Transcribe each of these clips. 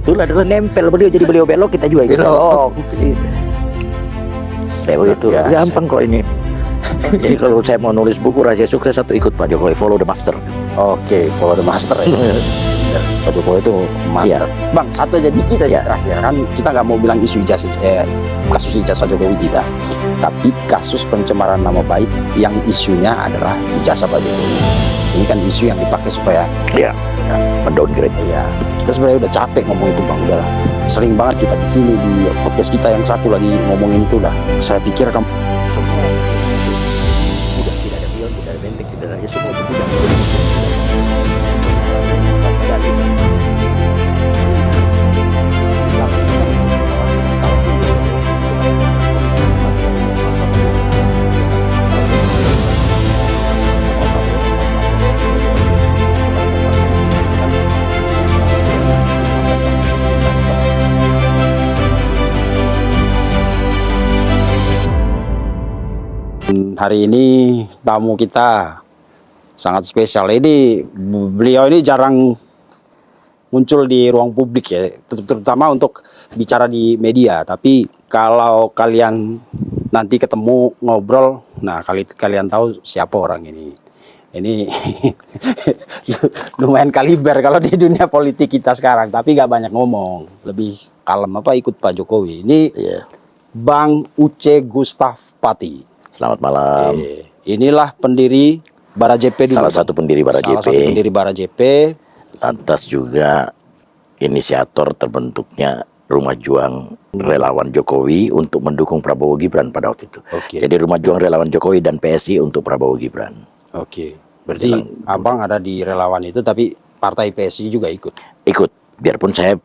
betul adalah nempel beliau, jadi beliau belok kita juga ikut belok. Ya begitu, gampang kok ini. Jadi kalau saya mau nulis buku rahasia sukses satu, ikut Pak Jokowi, follow the master. Oke, follow the master ya. Pak Jokowi itu master. Bang, satu aja dikit aja terakhir, kan kita nggak mau bilang isu ijazah, kasus ijazah Jokowi tidak, tapi kasus pencemaran nama baik yang isunya adalah ijazah Pak Jokowi. Ini kan isu yang dipakai supaya mendowngrade. Ya, kita sebenarnya udah capek ngomong itu Bang, udah sering banget kita di sini di podcast kita yang satu lagi ngomongin itu dah. Saya pikir kamu Semua udah tidak ada pion, tidak ada benteng, tidak ada semua itu tidak. Hari ini tamu kita sangat spesial. Ini beliau ini jarang muncul di ruang publik ya, terutama untuk bicara di media. Tapi kalau kalian nanti ketemu ngobrol, nah kalian tahu siapa orang ini. Ini lumayan kaliber kalau di dunia politik kita sekarang, tapi nggak banyak ngomong, lebih kalem ikut Pak Jokowi. Ini Bang Uce Gustaf Pati. Selamat malam. Inilah pendiri Bara JP dulu. Salah satu pendiri Bara JP. Salah satu pendiri Bara JP. Lantas juga inisiator terbentuknya Rumah Juang Relawan Jokowi untuk mendukung Prabowo Gibran pada waktu itu. Jadi Rumah Juang Relawan Jokowi dan PSI untuk Prabowo Gibran. Berarti abang ada di relawan itu, tapi partai PSI juga ikut? Ikut, biarpun saya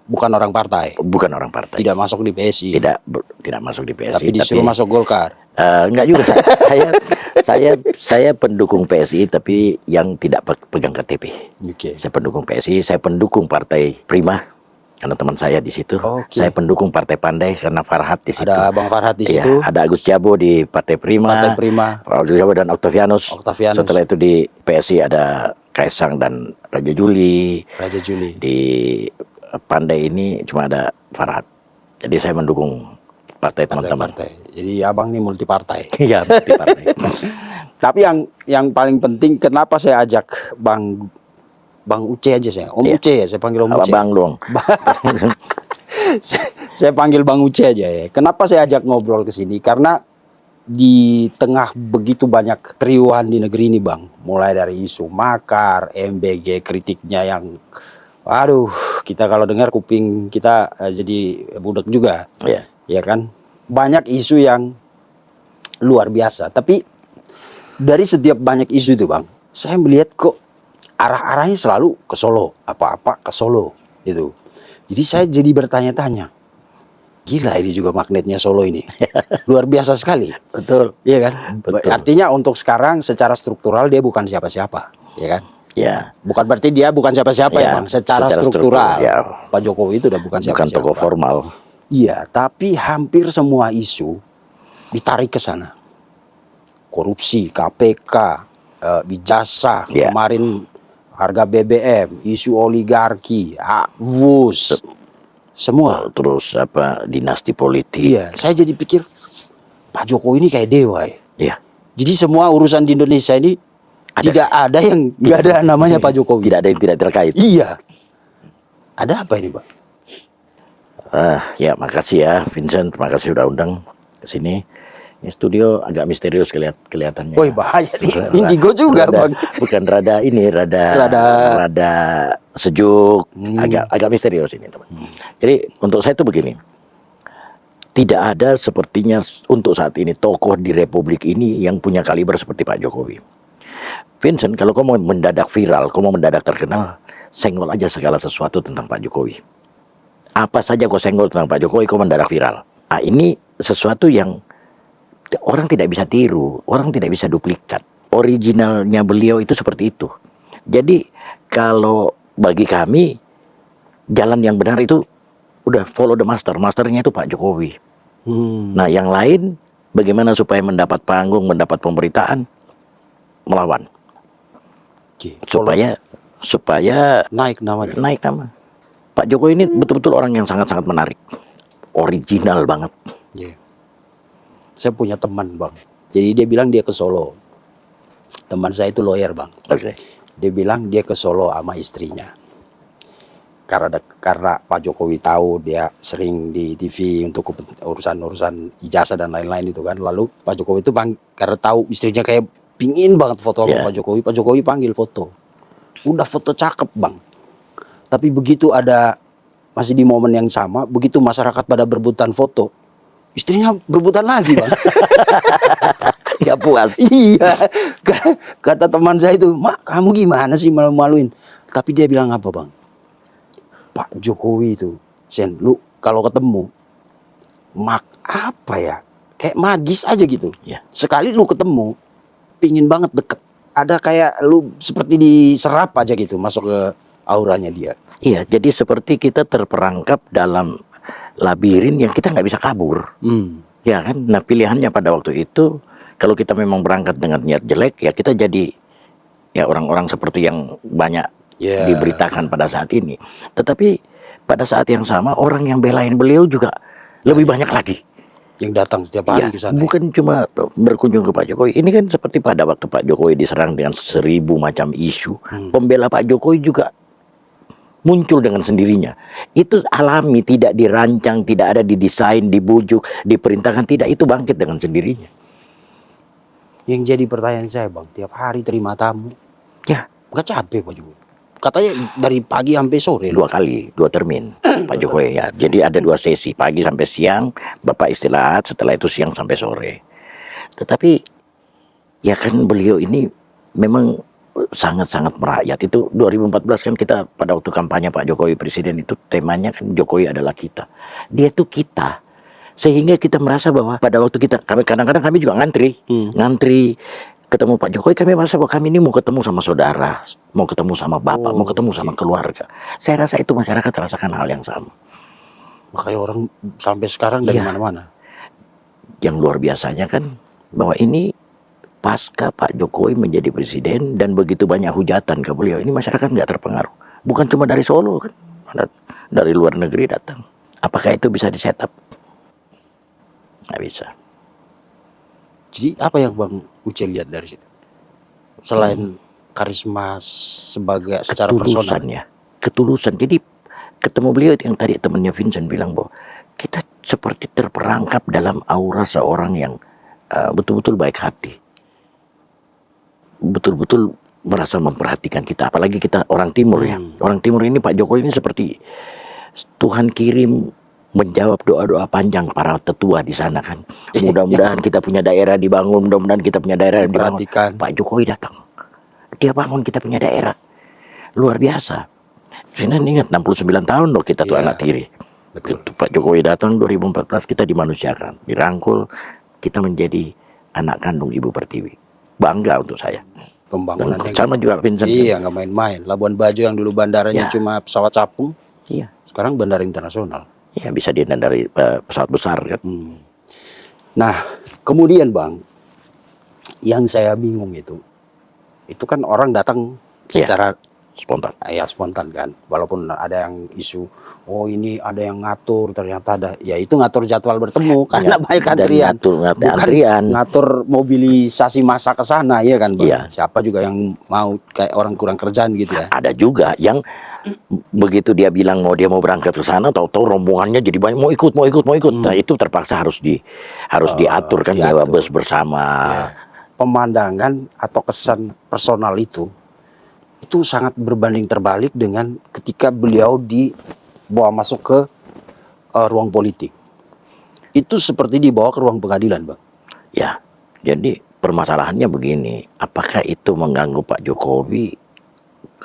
bukan orang partai. Bukan orang partai. Tidak masuk di PSI. Tidak masuk di PSI. Tapi disuruh masuk Golkar. Enggak juga. saya pendukung PSI tapi yang tidak pegang KTP. Saya pendukung PSI, saya pendukung Partai Prima karena teman saya di situ. Saya pendukung Partai Pandai karena Farhad di situ. Ada Bang Farhad di situ. Ada Agus Jabo di Partai Prima. Agus Jabo dan Octavianus. Setelah itu di PSI ada Kaisang dan Raja Juli. Di Pandai ini cuma ada Farhad. Jadi saya mendukung partai teman-teman. Jadi abang ini multi partai. Iya, multi partai. Tapi yang paling penting, kenapa saya ajak Bang Uce aja saya. Om Uce ya, saya panggil Om Uce. Bang dong. Saya panggil Bang Uce aja ya. Kenapa saya ajak ngobrol ke sini? Karena di tengah begitu banyak keriuhan di negeri ini Bang, mulai dari isu makar, MBG kritiknya yang waduh, kita kalau dengar kuping kita jadi budak juga. Ya kan? Banyak isu yang luar biasa. Tapi dari setiap banyak isu itu Bang, saya melihat kok arah-arahnya selalu ke Solo. Apa-apa ke Solo itu. Jadi saya jadi bertanya-tanya, gila ini juga magnetnya Solo ini. Luar biasa sekali. Betul. Iya kan? Betul. Artinya untuk sekarang secara struktural dia bukan siapa-siapa. Ya kan? Ya. Bukan berarti dia bukan siapa-siapa ya Bang. Secara struktural Pak Jokowi itu udah bukan siapa-siapa. Bukan tokoh formal. Iya, tapi hampir semua isu ditarik ke sana. Korupsi, KPK, ijazah, kemarin harga BBM, isu oligarki, WUS, semua. Terus dinasti politik. Iya, saya jadi pikir Pak Jokowi ini kayak dewa ya. Iya. Jadi semua urusan di Indonesia ini tidak ada yang nggak ada namanya Pak Jokowi. Tidak ada yang tidak terkait. Iya. Ada apa ini, Pak? Ya makasih ya Vincent, terima kasih sudah undang ke sini. Ini studio agak misterius kelihatannya. Woi bahaya nih, indigo juga Bang. Bukan rada sejuk, agak misterius ini teman. Jadi untuk saya itu begini, tidak ada sepertinya untuk saat ini tokoh di Republik ini yang punya kaliber seperti Pak Jokowi. Vincent, kalau kau mau mendadak viral, kau mau mendadak terkenal, senggol aja segala sesuatu tentang Pak Jokowi. Apa saja kau senggol tentang Pak Jokowi, kau mendadak viral. Nah, ini sesuatu yang orang tidak bisa tiru, orang tidak bisa duplikat. Originalnya beliau itu seperti itu. Jadi kalau bagi kami jalan yang benar itu udah follow the master. Masternya itu Pak Jokowi. Nah yang lain bagaimana supaya mendapat panggung, mendapat pemberitaan, melawan. Supaya naik nama. Pak Jokowi ini betul-betul orang yang sangat-sangat menarik, original banget. Iya. Saya punya teman bang, jadi dia bilang dia ke Solo. Teman saya itu lawyer bang. Oke. Dia bilang dia ke Solo sama istrinya. Karena Pak Jokowi tahu dia sering di TV untuk urusan ijazah dan lain-lain itu kan. Lalu Pak Jokowi itu karena tahu istrinya kayak pingin banget foto sama Pak Jokowi panggil foto. Udah foto cakep bang. Tapi begitu masih di momen yang sama, begitu masyarakat pada berebutan foto, istrinya berebutan lagi bang. Nggak puas. Iya, kata teman saya itu, mak kamu gimana sih malu-maluin? Tapi dia bilang apa bang? Pak Jokowi itu, Sen, lu kalau ketemu, apa ya? Kayak magis aja gitu. Ya. Sekali lu ketemu, pingin banget deket. Ada kayak lu seperti diserap aja gitu, masuk ke auranya dia. Iya, jadi seperti kita terperangkap dalam labirin yang kita nggak bisa kabur. Ya kan? Nah pilihannya pada waktu itu, kalau kita memang berangkat dengan niat jelek, ya kita jadi ya orang-orang seperti yang banyak diberitakan pada saat ini. Tetapi pada saat yang sama orang yang belain beliau juga lebih banyak lagi yang datang setiap hari ke sana. Bukan cuma berkunjung ke Pak Jokowi. Ini kan seperti pada waktu Pak Jokowi diserang dengan 1000 macam isu. Pembela Pak Jokowi juga muncul dengan sendirinya. Itu alami, tidak dirancang, tidak ada didesain, dibujuk, diperintahkan, tidak, itu bangkit dengan sendirinya. Yang jadi pertanyaan saya bang, tiap hari terima tamu, ya nggak capek Pak Jokowi? Katanya dari pagi sampai sore. 2 kali, 2 termin Pak Jokowi ya. Jadi ada 2 sesi, pagi sampai siang, Bapak istirahat, setelah itu siang sampai sore. Tetapi ya kan beliau ini memang sangat-sangat merakyat. Itu 2014 kan kita pada waktu kampanye Pak Jokowi presiden itu temanya kan Jokowi adalah kita. Dia tuh kita. Sehingga kita merasa bahwa pada waktu kadang-kadang kami juga ngantri ketemu Pak Jokowi, kami merasa bahwa kami ini mau ketemu sama saudara, mau ketemu sama bapak, mau ketemu sama keluarga. Saya rasa itu masyarakat rasakan hal yang sama. Makanya orang sampai sekarang dari mana-mana. Yang luar biasanya kan bahwa ini pasca Pak Jokowi menjadi presiden dan begitu banyak hujatan ke beliau, ini masyarakat nggak terpengaruh. Bukan cuma dari Solo kan, dari luar negeri datang. Apakah itu bisa disetup? Nggak bisa. Jadi apa yang Bang Uce lihat dari situ? Selain karisma secara personal. Ya, ketulusan. Jadi ketemu beliau yang tadi temannya Vincent bilang bahwa kita seperti terperangkap dalam aura seorang yang betul-betul baik hati. Betul-betul merasa memperhatikan kita. Apalagi kita orang Timur ya. Orang Timur ini Pak Jokowi ini seperti Tuhan kirim menjawab doa-doa panjang para tetua di sana kan. Mudah-mudahan kita punya daerah dibangun, mudah-mudahan kita punya daerah dibangun. Pak Jokowi datang. Dia bangun kita punya daerah. Luar biasa. Saya ingat 69 tahun loh kita tuh anak tiri. Betul. Pak Jokowi datang 2014 kita dimanusiakan, dirangkul, kita menjadi anak kandung Ibu Pertiwi. Bangga untuk saya. Pembangunan yang sama juga Vincent. Iya, nggak main-main. Labuan Bajo yang dulu bandaranya cuma pesawat capung. Iya. Sekarang bandara internasional. Ya bisa dari pesawat besar kan. Nah kemudian Bang, yang saya bingung itu kan orang datang secara spontan. Ya spontan kan. Walaupun ada yang isu, oh ini ada yang ngatur, ternyata ada. Ya itu ngatur jadwal bertemu karena baik antrian. Ngatur mobilisasi massa ke sana ya kan Bang. Iya. Siapa juga yang mau kayak orang kurang kerjaan gitu ya. Ada juga yang begitu dia bilang dia mau berangkat ke sana, tahu-tahu rombongannya jadi banyak, mau ikut. Nah itu terpaksa harus diatur kan, lewat bus bersama. Pemandangan atau kesan personal itu sangat berbanding terbalik dengan ketika beliau dibawa masuk ke ruang politik. Itu seperti dibawa ke ruang pengadilan, Bang. Ya, jadi permasalahannya begini, apakah itu mengganggu Pak Jokowi?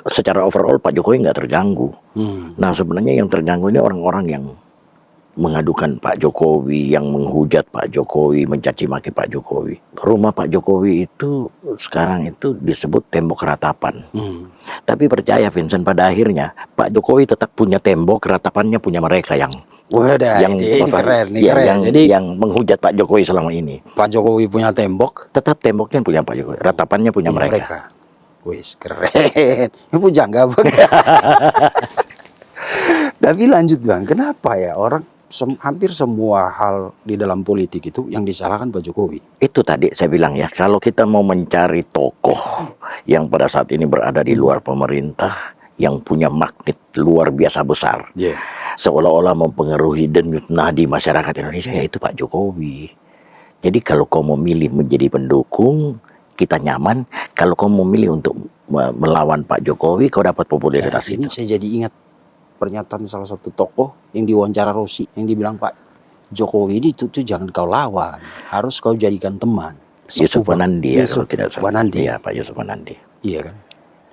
Secara overall Pak Jokowi nggak terganggu. Nah sebenarnya yang terganggu ini orang-orang yang mengadukan Pak Jokowi, yang menghujat Pak Jokowi, mencaci maki Pak Jokowi. Rumah Pak Jokowi itu sekarang itu disebut tembok ratapan. Tapi percaya Vincent, pada akhirnya Pak Jokowi tetap punya tembok, ratapannya punya mereka yang keren. Jadi yang menghujat Pak Jokowi selama ini. Pak Jokowi punya tembok, tetap temboknya punya Pak Jokowi, ratapannya punya mereka. Wis keren. Ini pujangga Bang. Tapi lanjut Bang, kenapa ya orang hampir semua hal di dalam politik itu yang disalahkan Pak Jokowi? Itu tadi saya bilang ya, kalau kita mau mencari tokoh yang pada saat ini berada di luar pemerintah, yang punya magnet luar biasa besar, Iya. seolah-olah mempengaruhi denyut nadi masyarakat Indonesia, yaitu Pak Jokowi. Jadi kalau kau memilih menjadi pendukung, kita nyaman. Kalau kau memilih untuk melawan Pak Jokowi, kau dapat popularitas Ini itu. saya jadi ingat pernyataan salah satu tokoh yang diwawancara Rossi yang dibilang Pak Jokowi ini tuh jangan kau lawan, harus kau jadikan teman. Yusuf Wanandi ya, kalau Yusuf tidak salah. Wanandi. Iya, Pak Yusuf Wanandi. Iya kan?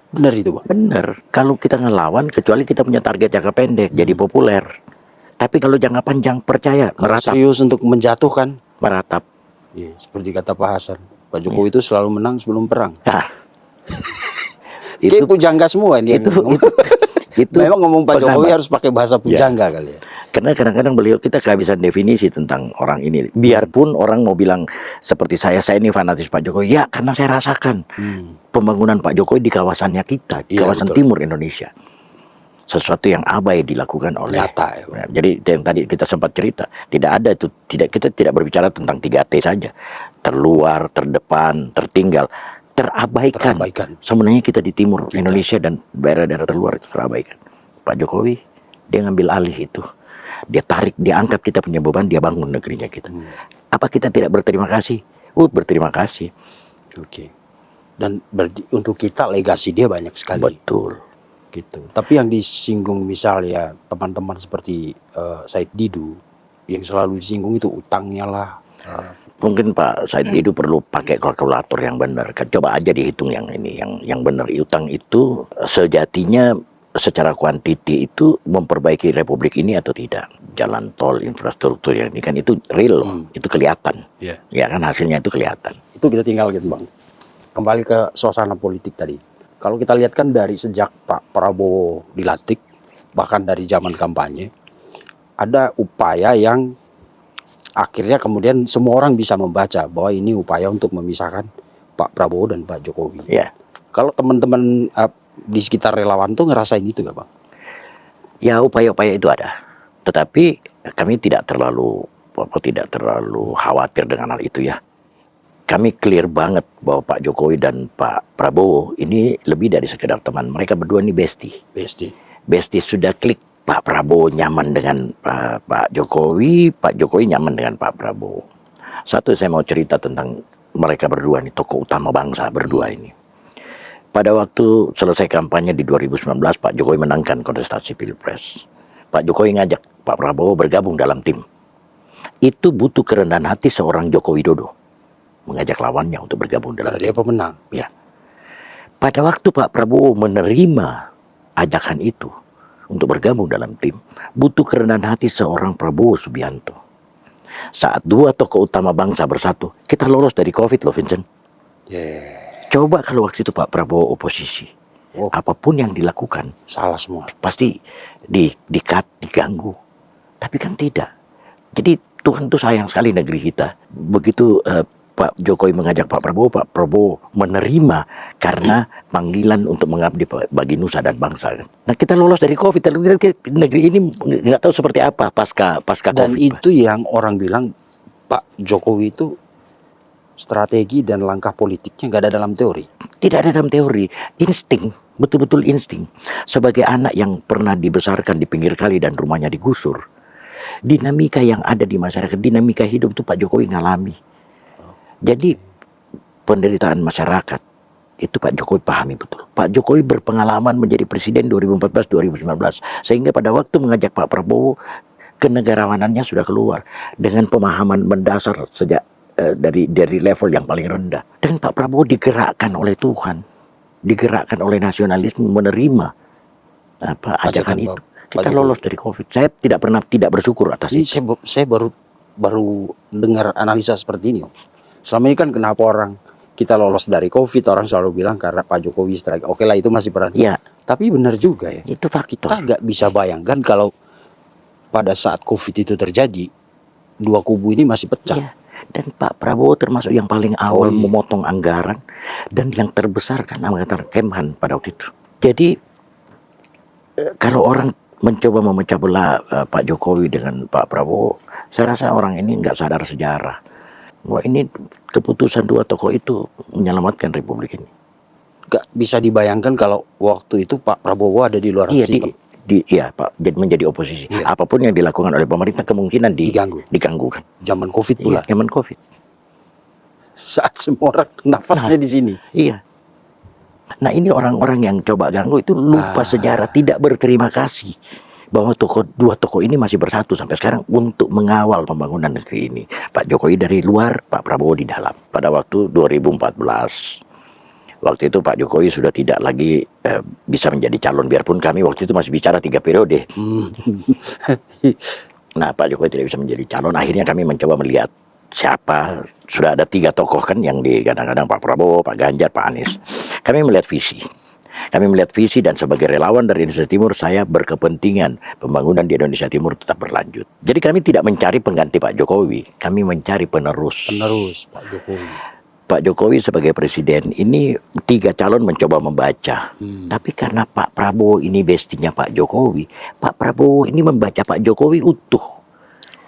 Benar itu Bang. Benar. Kalau kita ngelawan, kecuali kita punya target jangka pendek, jadi populer. Tapi kalau jangka panjang, percaya, Kalau meratap. serius untuk menjatuhkan, Meratap. iya, seperti kata Pak Hasan, Pak Jokowi itu selalu menang sebelum perang. Nah, Itu itu pujangga semua ini. itu itu Memang ngomong Pak Jokowi pengamat. harus pakai bahasa pujangga kali ya. Karena kadang-kadang beliau kita kehabisan definisi tentang orang ini. Biarpun orang mau bilang seperti saya ini fanatis Pak Jokowi, ya karena saya rasakan pembangunan Pak Jokowi di kawasannya kita, Iya, kawasan betul. timur Indonesia. Sesuatu yang abai dilakukan oleh Nyata, ya. Ya, jadi yang tadi kita sempat cerita, tidak ada itu, kita tidak berbicara tentang 3T saja. Terluar, terdepan, tertinggal, terabaikan. Sebenarnya kita di timur Indonesia dan daerah-daerah terluar itu terabaikan. Pak Jokowi dia ngambil alih itu. Dia tarik, dia angkat kita punya beban, dia bangun negerinya kita. Apa kita tidak berterima kasih? Berterima kasih. Oke. Dan untuk kita legasi dia banyak sekali. Betul. Gitu. Tapi yang disinggung misalnya teman-teman seperti Said Didu yang selalu disinggung itu utangnya lah. Mungkin Pak Said Didu perlu pakai kalkulator yang benar. Coba aja dihitung yang ini, yang benar. Utang itu sejatinya secara kuantiti itu memperbaiki Republik ini atau tidak? Jalan tol, infrastruktur yang ini kan itu real, itu kelihatan. Iya. Ya kan hasilnya itu kelihatan. Itu kita tinggal gitu Bang. Kembali ke suasana politik tadi. Kalau kita lihat kan dari sejak Pak Prabowo dilantik, bahkan dari zaman kampanye, ada upaya yang akhirnya kemudian semua orang bisa membaca bahwa ini upaya untuk memisahkan Pak Prabowo dan Pak Jokowi. Ya. Kalau teman-teman di sekitar relawan tuh ngerasain itu gak Bang? Ya upaya-upaya itu ada. Tetapi kami tidak terlalu khawatir dengan hal itu ya. Kami clear banget bahwa Pak Jokowi dan Pak Prabowo ini lebih dari sekedar teman. Mereka berdua ini bestie. Bestie sudah klik. Pak Prabowo nyaman dengan Pak Jokowi nyaman dengan Pak Prabowo. Satu saya mau cerita tentang mereka berdua nih, tokoh utama bangsa berdua ini. Pada waktu selesai kampanye di 2019, Pak Jokowi menangkan kontestasi Pilpres. Pak Jokowi ngajak Pak Prabowo bergabung dalam tim. Itu butuh kerendahan hati seorang Joko Widodo mengajak lawannya untuk bergabung dalam Karena dia pemenang. Ya. Pada waktu Pak Prabowo menerima ajakan itu untuk bergabung dalam tim, butuh kerendahan hati seorang Prabowo Subianto. Saat dua tokoh utama bangsa bersatu, kita lolos dari COVID loh Vincent. Coba kalau waktu itu Pak Prabowo oposisi, apapun yang dilakukan salah semua. Pasti di-cut, diganggu. Tapi kan tidak. Jadi Tuhan tuh sayang sekali negeri kita. Begitu Pak Jokowi mengajak Pak Prabowo menerima karena panggilan untuk mengabdi bagi nusa dan bangsa. Nah kita lolos dari COVID, negeri ini nggak tahu seperti apa pasca Dan COVID. itu yang orang bilang Pak Jokowi itu strategi dan langkah politiknya nggak ada dalam teori. Tidak ada dalam teori, insting, betul-betul insting. Sebagai anak yang pernah dibesarkan di pinggir kali dan rumahnya digusur, dinamika yang ada di masyarakat, dinamika hidup itu Pak Jokowi ngalami. Jadi penderitaan masyarakat itu Pak Jokowi pahami betul. Pak Jokowi berpengalaman menjadi presiden 2014-2019, sehingga pada waktu mengajak Pak Prabowo, kenegarawanannya sudah keluar dengan pemahaman mendasar sejak dari level yang paling rendah. Dan Pak Prabowo digerakkan oleh Tuhan, digerakkan oleh nasionalisme, menerima ajakan itu. Kita lolos dari COVID. Saya tidak pernah tidak bersyukur atas Ini itu. saya baru dengar analisa seperti ini. Selama ini kan kenapa orang kita lolos dari COVID, orang selalu bilang karena Pak Jokowi strike. Oke lah itu masih peran. Ya, Tapi benar juga ya. itu faktor. Kita nggak bisa bayangkan kalau pada saat COVID itu terjadi, dua kubu ini masih pecah. Ya. Dan Pak Prabowo termasuk yang paling awal memotong anggaran dan yang terbesar kan anggaran Kemhan pada waktu itu. Jadi kalau orang mencoba memecah belah Pak Jokowi dengan Pak Prabowo, saya rasa orang ini nggak sadar sejarah. Wah, ini keputusan dua tokoh itu menyelamatkan Republik ini. Gak bisa dibayangkan kalau waktu itu Pak Prabowo ada di luar Iya, sistem. iya Pak, jadi menjadi oposisi. Iya. Apapun yang dilakukan oleh pemerintah kemungkinan diganggu kan. Zaman COVID pula. Iya, zaman COVID. Saat semua orang nafasnya di sini. Iya. Nah, ini orang-orang yang coba ganggu itu lupa sejarah, tidak berterima kasih bahwa dua tokoh ini masih bersatu sampai sekarang untuk mengawal pembangunan negeri ini. Pak Jokowi dari luar, Pak Prabowo di dalam. Pada waktu 2014, waktu itu Pak Jokowi sudah tidak lagi bisa menjadi calon, biarpun kami waktu itu masih bicara 3 periode. Nah, Pak Jokowi tidak bisa menjadi calon. Akhirnya kami mencoba melihat siapa. Sudah ada 3 tokoh kan yang digadang-gadang, Pak Prabowo, Pak Ganjar, Pak Anies. Kami melihat visi. Dan sebagai relawan dari Indonesia Timur, saya berkepentingan pembangunan di Indonesia Timur tetap berlanjut. Jadi kami tidak mencari pengganti Pak Jokowi, kami mencari penerus. Penerus Pak Jokowi. Pak Jokowi sebagai presiden ini 3 calon mencoba membaca. Tapi karena Pak Prabowo ini bestinya Pak Jokowi, Pak Prabowo ini membaca Pak Jokowi utuh.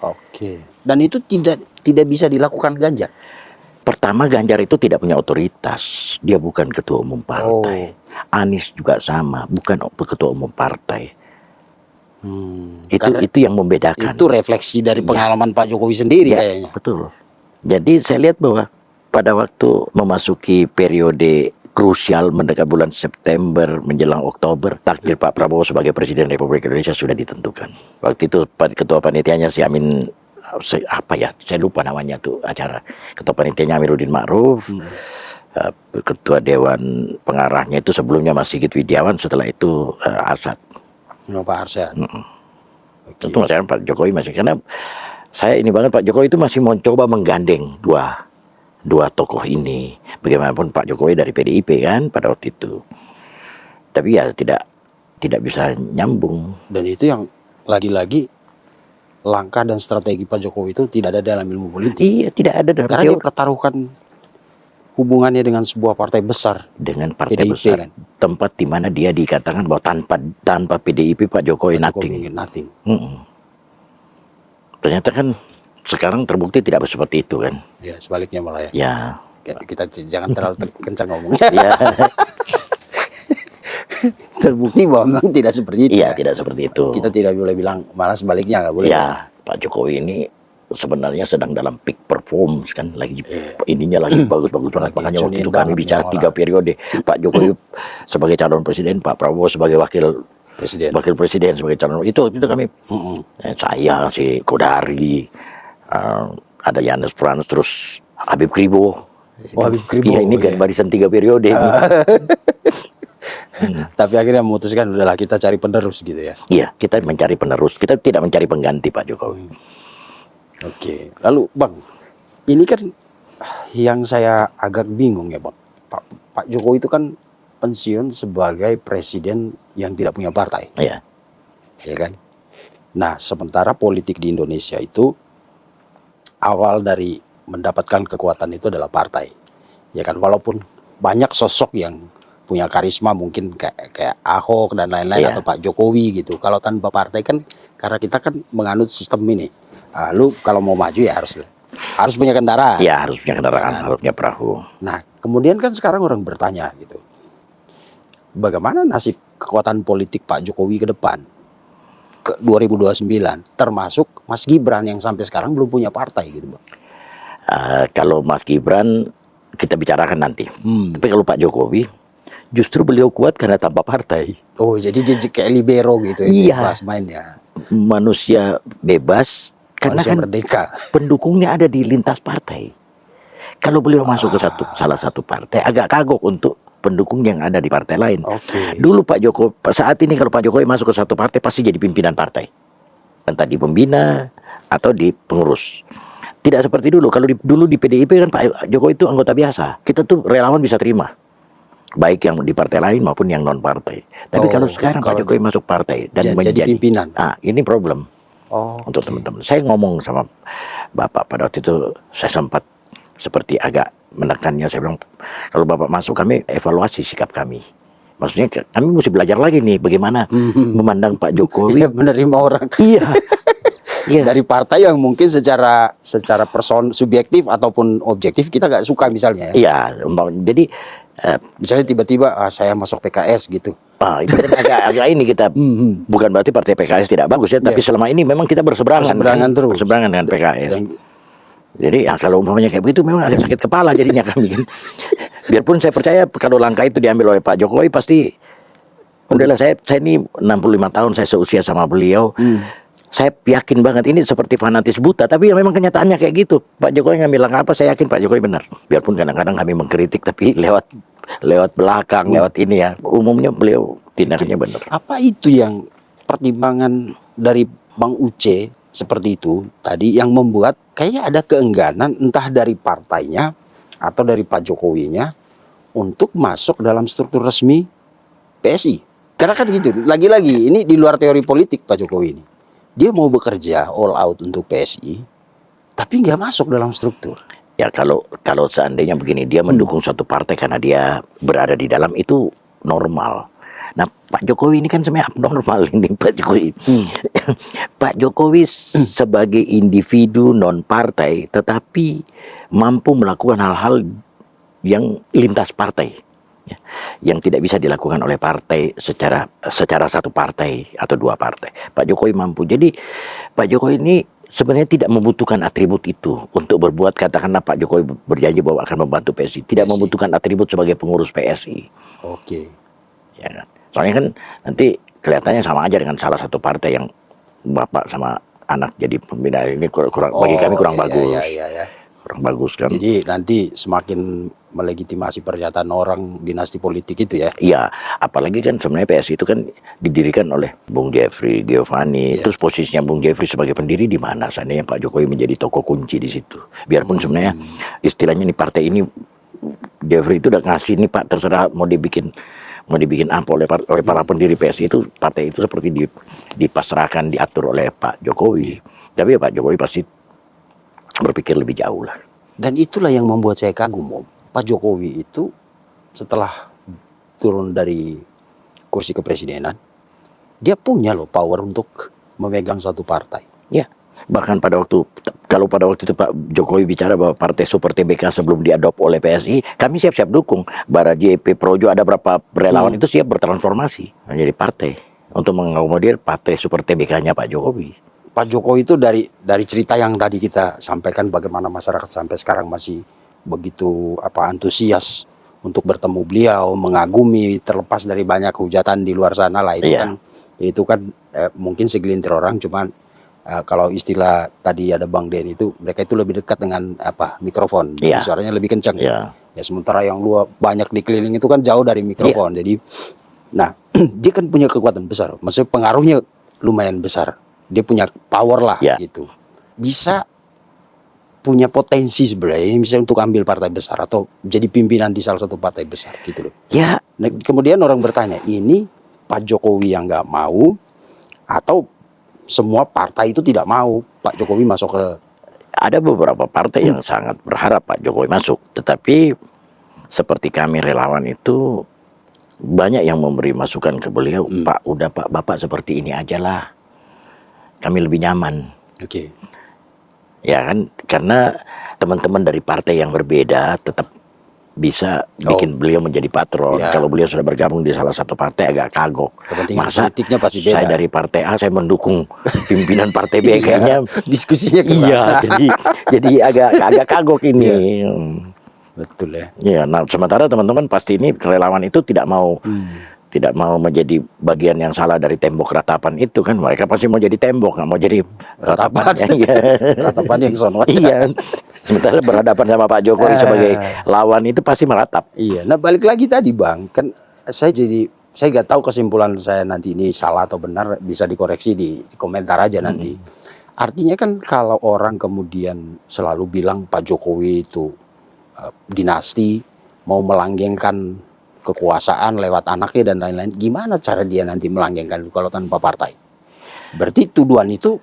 Oke. Dan itu tidak bisa dilakukan Ganjar. Pertama, Ganjar itu tidak punya otoritas. Dia bukan ketua umum partai. Anies juga sama, bukan ketua umum partai. Itu yang membedakan. Itu refleksi dari pengalaman Pak Jokowi sendiri kayaknya. Betul. Jadi saya lihat bahwa pada waktu memasuki periode krusial mendekat bulan September menjelang Oktober, takdir Pak Prabowo sebagai Presiden Republik Indonesia sudah ditentukan. Waktu itu ketua panitianya si Amin, saya lupa namanya tuh acara. Ketua panitianya Amiruddin Ma'ruf, ketua dewan pengarahnya itu sebelumnya Mas Sigit Widiawan, setelah itu Arsad. Pak Arsad. Tentu masalah Pak Jokowi masih, karena saya ini banget, Pak Jokowi itu masih mau coba menggandeng dua tokoh ini. Bagaimanapun Pak Jokowi dari PDIP kan pada waktu itu. Tapi ya tidak bisa nyambung. Dan itu yang lagi-lagi langkah dan strategi Pak Jokowi itu tidak ada dalam ilmu politik. Iya, tidak ada dalam Karena dia pertaruhkan hubungannya dengan sebuah partai besar. Dengan partai PDIP, besar. kan? Tempat di mana dia dikatakan bahwa tanpa PDIP Pak Jokowi nothing. Ternyata kan sekarang terbukti tidak seperti itu kan. Ya, sebaliknya malah ya. Ya. Kita jangan terlalu kencang ngomongnya. Ya. Terbukti bahwa memang tidak seperti itu. Iya, tidak seperti itu. Kita tidak boleh bilang malah sebaliknya, nggak boleh. Ya, Pak Jokowi ini sebenarnya sedang dalam peak performance kan, lagi ininya lagi bagus-bagus banget. Makanya waktu itu kami bicara 3 periode. Pak Jokowi sebagai calon presiden, Pak Prabowo sebagai wakil presiden sebagai calon. Itu kami saya si Kodari, ada Yannes Frans, terus Habib Kribo. Habib Kribo. Iya, ini kan barisan 3 periode. Tapi akhirnya memutuskan udahlah kita cari penerus gitu ya. Iya, kita mencari penerus. Kita tidak mencari pengganti Pak Jokowi. Oke. Lalu Bang, ini kan yang saya agak bingung ya Bang. Pak Jokowi itu kan pensiun sebagai presiden yang tidak punya partai. Iya. Ya kan? Nah, sementara politik di Indonesia itu awal dari mendapatkan kekuatan itu adalah partai. Ya kan, walaupun banyak sosok yang punya karisma mungkin kayak Ahok dan lain-lain atau Pak Jokowi gitu. Kalau tanpa partai kan, karena kita kan menganut sistem ini. Lu kalau mau maju ya harus punya kendaraan. Iya, harus punya kendaraan, harus punya perahu. Nah, kemudian kan sekarang orang bertanya gitu. Bagaimana nasib kekuatan politik Pak Jokowi ke depan? Ke 2029, termasuk Mas Gibran yang sampai sekarang belum punya partai gitu, Bang. Kalau Mas Gibran kita bicarakan nanti. Tapi kalau Pak Jokowi, justru beliau kuat karena tanpa partai. Oh, jadi kayak libero gitu ya, Iya. bebas mainnya. Manusia bebas karena Manusia kan merdeka. pendukungnya ada di lintas partai. Kalau beliau masuk ke salah satu partai, agak kagok untuk pendukung yang ada di partai lain. Oke. Dulu Pak Jokowi, saat ini kalau Pak Jokowi masuk ke satu partai pasti jadi pimpinan partai. Entah di pembina atau di pengurus. Tidak seperti dulu. Kalau dulu di PDIP kan Pak Jokowi itu anggota biasa. Kita tuh relawan bisa terima. Baik yang di partai lain maupun yang non partai. Tapi kalau sekarang Pak Jokowi masuk partai dan menjadi pimpinan. Ini problem. Untuk teman-teman. Saya ngomong sama Bapak pada waktu itu, saya sempat seperti agak menekannya. Saya bilang, kalau Bapak masuk kami evaluasi sikap kami. Maksudnya kami mesti belajar lagi nih bagaimana memandang Pak Jokowi. Menerima orang Iya. Iya. dari partai yang mungkin secara subjektif ataupun objektif kita nggak suka misalnya ya. Iya, jadi Misalnya tiba-tiba saya masuk PKS gitu. itu kan agak ini kita bukan berarti partai PKS tidak bagus ya, tapi selama ini memang kita berseberangan terus. berseberangan dengan PKS. Dan- Jadi kalau umpamanya kayak begitu memang agak sakit kepala jadinya kami kan. Biarpun saya percaya kalau langkah itu diambil oleh Pak Jokowi pasti udahlah, saya ini 65 tahun saya seusia sama beliau. Saya yakin banget ini seperti fanatis buta, tapi ya memang kenyataannya kayak gitu. Pak Jokowi ngambil langkah apa, saya yakin Pak Jokowi benar. Biarpun kadang-kadang kami mengkritik tapi lewat belakang, lewat ini ya. Umumnya beliau tindakannya benar. Apa itu yang pertimbangan dari Bang Uce seperti itu tadi yang membuat kayaknya ada keengganan entah dari partainya atau dari Pak Jokowinya untuk masuk dalam struktur resmi PSI? Karena kan gitu, lagi-lagi ini di luar teori politik Pak Jokowi ini. Dia mau bekerja all out untuk PSI, tapi nggak masuk dalam struktur. Ya kalau seandainya begini, dia mendukung suatu partai karena dia berada di dalam, itu normal. Nah Pak Jokowi ini kan sebenarnya abnormal ini Pak Jokowi. Pak Jokowi sebagai individu non partai tetapi mampu melakukan hal-hal yang lintas partai, ya, yang tidak bisa dilakukan oleh partai secara satu partai atau dua partai. Pak Jokowi mampu. Jadi Pak Jokowi ini sebenarnya tidak membutuhkan atribut itu untuk berbuat. Katakanlah Pak Jokowi berjanji bahwa akan membantu PSI, tidak membutuhkan atribut sebagai pengurus PSI. Oke. Ya kan? Soalnya kan nanti kelihatannya sama aja dengan salah satu partai yang bapak sama anak jadi pembina. Ini kurang bagi kami kurang bagus. Iya. Kurang bagus kan. Jadi nanti semakin melegitimasi pernyataan orang dinasti politik itu ya. Iya, apalagi kan sebenarnya PSI itu kan didirikan oleh Bung Jeffrey Giovanni. Terus posisinya Bung Jeffrey sebagai pendiri di mana? Seandainya Pak Jokowi menjadi tokoh kunci di situ. Biarpun sebenarnya istilahnya nih partai ini Jeffrey itu udah ngasih nih Pak, terserah mau dibikin apa oleh para pendiri PSI itu, partai itu seperti dipasrahkan, diatur oleh Pak Jokowi. Tapi ya Pak Jokowi pasti berpikir lebih jauh lah. Dan itulah yang membuat saya kagum, Om. Pak Jokowi itu setelah turun dari kursi kepresidenan, dia punya loh power untuk memegang satu partai. Ya, bahkan pada waktu itu Pak Jokowi bicara bahwa partai Super TBK sebelum diadop oleh PSI, kami siap-siap dukung. Bara JP Projo, ada berapa relawan itu siap bertransformasi menjadi partai untuk mengakomodir partai Super TBK-nya Pak Jokowi. Pak Jokowi itu dari cerita yang tadi kita sampaikan, bagaimana masyarakat sampai sekarang masih begitu antusias untuk bertemu beliau, mengagumi, terlepas dari banyak hujatan di luar sana lah itu kan mungkin segelintir orang, cuman kalau istilah tadi ada Bang Den itu, mereka itu lebih dekat dengan mikrofon, jadi suaranya lebih kencang. Ya sementara yang banyak dikeliling itu kan jauh dari mikrofon. Jadi nah dia kan punya kekuatan besar, maksudnya pengaruhnya lumayan besar. Dia punya power lah gitu. Bisa punya potensi sebenarnya bisa untuk ambil partai besar atau jadi pimpinan di salah satu partai besar gitu loh. Ya. Nah, kemudian orang bertanya, ini Pak Jokowi yang nggak mau atau semua partai itu tidak mau Pak Jokowi masuk ke? Ada beberapa partai yang sangat berharap Pak Jokowi masuk, tetapi seperti kami relawan itu banyak yang memberi masukan ke beliau, Pak udah Pak, Bapak seperti ini aja lah, kami lebih nyaman. Oke. Ya kan, karena teman-teman dari partai yang berbeda tetap bisa bikin beliau menjadi patron. Kalau beliau sudah bergabung di salah satu partai agak kagok. Masa politiknya pasti beda. Saya dari partai A saya mendukung pimpinan partai B, kayaknya diskusinya jadi agak kagok ini. Betul ya. Iya, nah sementara teman-teman pasti ini relawan itu tidak mau menjadi bagian yang salah dari tembok ratapan itu kan. Mereka pasti mau jadi tembok, nggak mau jadi ratapan. Ratapan yang sono. Iya. Sementara berhadapan sama Pak Jokowi sebagai lawan itu pasti meratap. Iya. Nah balik lagi tadi Bang, kan saya nggak tahu kesimpulan saya nanti ini salah atau benar, bisa dikoreksi di komentar aja nanti. Artinya kan kalau orang kemudian selalu bilang Pak Jokowi itu dinasti, mau melanggengkan kekuasaan lewat anaknya dan lain-lain, gimana cara dia nanti melanggengkan kalau tanpa partai? Berarti tuduhan itu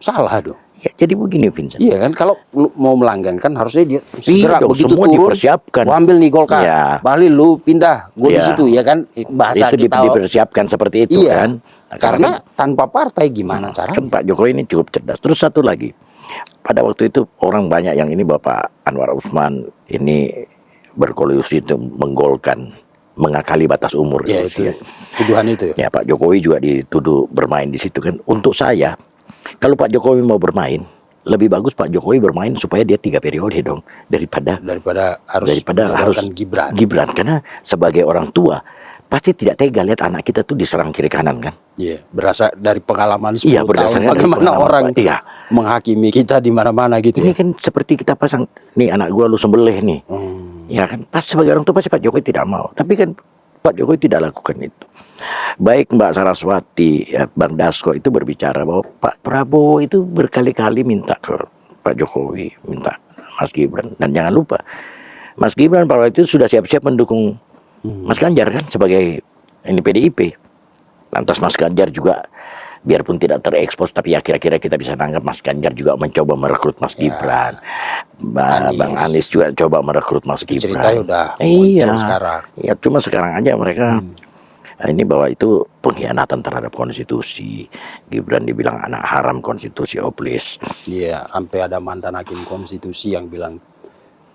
salah dong. Ya, jadi begini Vincent. Iya kan, kalau lu mau melanggengkan harusnya dia segera Iya dong, begitu semua turun, dipersiapkan. gua ambil nih Golkar, Iya. Bali lu pindah, gue di Iya. situ ya kan, bahasa Itu kita. dipersiapkan seperti itu Iya, kan. Nah, karena tanpa partai gimana kan caranya? Pak Jokowi ini cukup cerdas. Terus satu lagi, pada waktu itu orang banyak yang ini Bapak Anwar Usman ini berkolusi untuk menggolkan, mengakali batas umur Ya di itu usia. tuduhan itu. Ya Pak Jokowi juga dituduh bermain di situ kan. Untuk saya, kalau Pak Jokowi mau bermain, lebih bagus Pak Jokowi bermain supaya dia 3 periode dong daripada harus harus Gibran. karena sebagai orang tua pasti tidak tega lihat anak kita tuh diserang kiri kanan kan. Iya, berasa dari pengalaman 10 Iya, tahun berdasarkan dari bagaimana pengalaman, orang Pak. Iya. menghakimi kita di mana-mana gitu Ini ya. kan seperti kita pasang nih anak gua lu sembelih nih. Ya kan pas sebagai orang tua pasti Pak Jokowi tidak mau. Tapi kan Pak Jokowi tidak lakukan itu. Baik Mbak Saraswati, ya, Bang Dasko itu berbicara bahwa Pak Prabowo itu berkali-kali minta ke Pak Jokowi, minta Mas Gibran. Dan jangan lupa, Mas Gibran pada waktu itu sudah siap-siap mendukung Mas Ganjar kan sebagai ini PDIP. Lantas Mas Ganjar juga biarpun tidak terekspos tapi ya kira-kira kita bisa nanggap Mas Ganjar juga mencoba merekrut Mas Gibran. Bang Anies juga coba merekrut Mas Itu Gibran. ceritanya udah muncul sekarang. Ya cuma sekarang aja mereka ini bahwa itu pengkhianatan terhadap konstitusi. Gibran dibilang anak haram konstitusi oblis. Iya, sampai ada mantan hakim konstitusi yang bilang